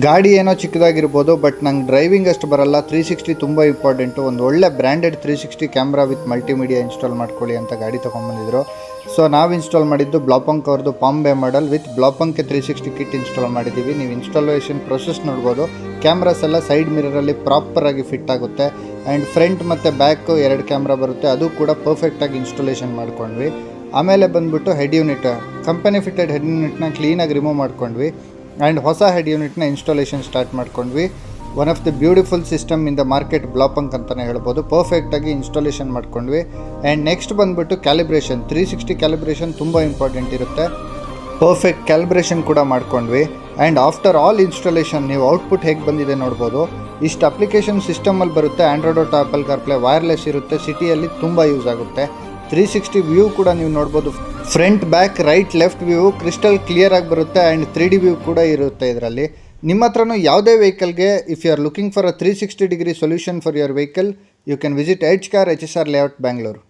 ಗಾಡಿ ಏನೋ ಚಿಕ್ಕದಾಗಿರ್ಬೋದು, ಬಟ್ ನಂಗೆ ಡ್ರೈವಿಂಗ್ ಅಷ್ಟು ಬರಲ್ಲ. 360 ತುಂಬ ಇಂಪಾರ್ಟೆಂಟು. ಒಂದು ಒಳ್ಳೆ branded 360 camera with multimedia install ಮಾಡ್ಕೊಳ್ಳಿ ಅಂತ ಗಾಡಿ ತೊಗೊಂಬಂದಿದ್ರು. ಸೊ ನಾವು ಇನ್ಸ್ಟಾಲ್ ಮಾಡಿದ್ದು ಬ್ಲಾಪಂಕ್ ಅವ್ರದ್ದು ಪಾಂಬೆ ಮಾಡೆಲ್ ವಿತ್ ಬ್ಲಾಪಂಕ್ಗೆ 360 ಕಿಟ್ ಇನ್ಸ್ಟಾಲ್ ಮಾಡಿದ್ದೀವಿ. ನೀವು ಇನ್ಸ್ಟಾಲೇಷನ್ ಪ್ರೊಸೆಸ್ ನೋಡ್ಬೋದು. ಕ್ಯಾಮ್ರಾಸ್ ಎಲ್ಲ ಸೈಡ್ ಮಿರರಲ್ಲಿ ಪ್ರಾಪರಾಗಿ ಫಿಟ್ ಆಗುತ್ತೆ. ಆ್ಯಂಡ್ ಫ್ರಂಟ್ ಮತ್ತು ಬ್ಯಾಕು 2 ಕ್ಯಾಮ್ರಾ ಬರುತ್ತೆ, ಅದು ಕೂಡ ಪರ್ಫೆಕ್ಟಾಗಿ ಇನ್ಸ್ಟಾಲೇಷನ್ ಮಾಡ್ಕೊಂಡ್ವಿ. ಆಮೇಲೆ ಬಂದುಬಿಟ್ಟು head unit, company fitted head ಯೂನಿಟ್ನ ಕ್ಲೀನಾಗಿ ರಿಮೂವ್ ಮಾಡ್ಕೊಂಡ್ವಿ. ಆ್ಯಂಡ್ ಹೊಸ ಹೆಡ್ ಯೂನಿಟ್ನ ಇನ್ಸ್ಟಾಲೇಷನ್ ಸ್ಟಾರ್ಟ್ ಮಾಡ್ಕೊಂಡ್ವಿ. One of the beautiful system in the market Blaupunkt ಅಂತಲೇ ಹೇಳ್ಬೋದು. ಪರ್ಫೆಕ್ಟಾಗಿ ಇನ್ಸ್ಟಾಲೇಷನ್ ಮಾಡ್ಕೊಂಡ್ವಿ. ಆ್ಯಂಡ್ ನೆಕ್ಸ್ಟ್ ಬಂದುಬಿಟ್ಟು ಕ್ಯಾಲಿಬ್ರೇಷನ್, 360 ಕ್ಯಾಲಿಬ್ರೇಷನ್ ತುಂಬ ಇಂಪಾರ್ಟೆಂಟ್ ಇರುತ್ತೆ. ಪರ್ಫೆಕ್ಟ್ ಕ್ಯಾಲಿಬ್ರೇಷನ್ ಕೂಡ ಮಾಡ್ಕೊಂಡ್ವಿ. ಆ್ಯಂಡ್ ಆಫ್ಟರ್ ಆಲ್ ಇನ್ಸ್ಟಾಲೇಷನ್ ನೀವು ಔಟ್ಪುಟ್ ಹೇಗೆ ಬಂದಿದೆ ನೋಡ್ಬೋದು. ಇಷ್ಟು ಅಪ್ಲಿಕೇಶನ್ ಸಿಸ್ಟಮಲ್ಲಿ ಬರುತ್ತೆ. Android auto, apple CarPlay, wireless ಇರುತ್ತೆ. ಸಿಟಿಯಲ್ಲಿ ತುಂಬ ಯೂಸ್ ಆಗುತ್ತೆ. 360 ವ್ಯೂ ಕೂಡ ನೀವು ನೋಡ್ಬೋದು. Front, back, right, left view crystal clear ಆಗಿ ಬರುತ್ತೆ. ಆ್ಯಂಡ್ 3D ವ್ಯೂ ಕೂಡ ಇರುತ್ತೆ ಇದರಲ್ಲಿ. ನಿಮ್ಮ ಹತ್ರನೂ ಯಾವುದೇ ವೆಹಿಕಲ್ಗೆ if you are looking for a 360 degree solution for your vehicle, you can visit Edge car HSR layout, Bangalore.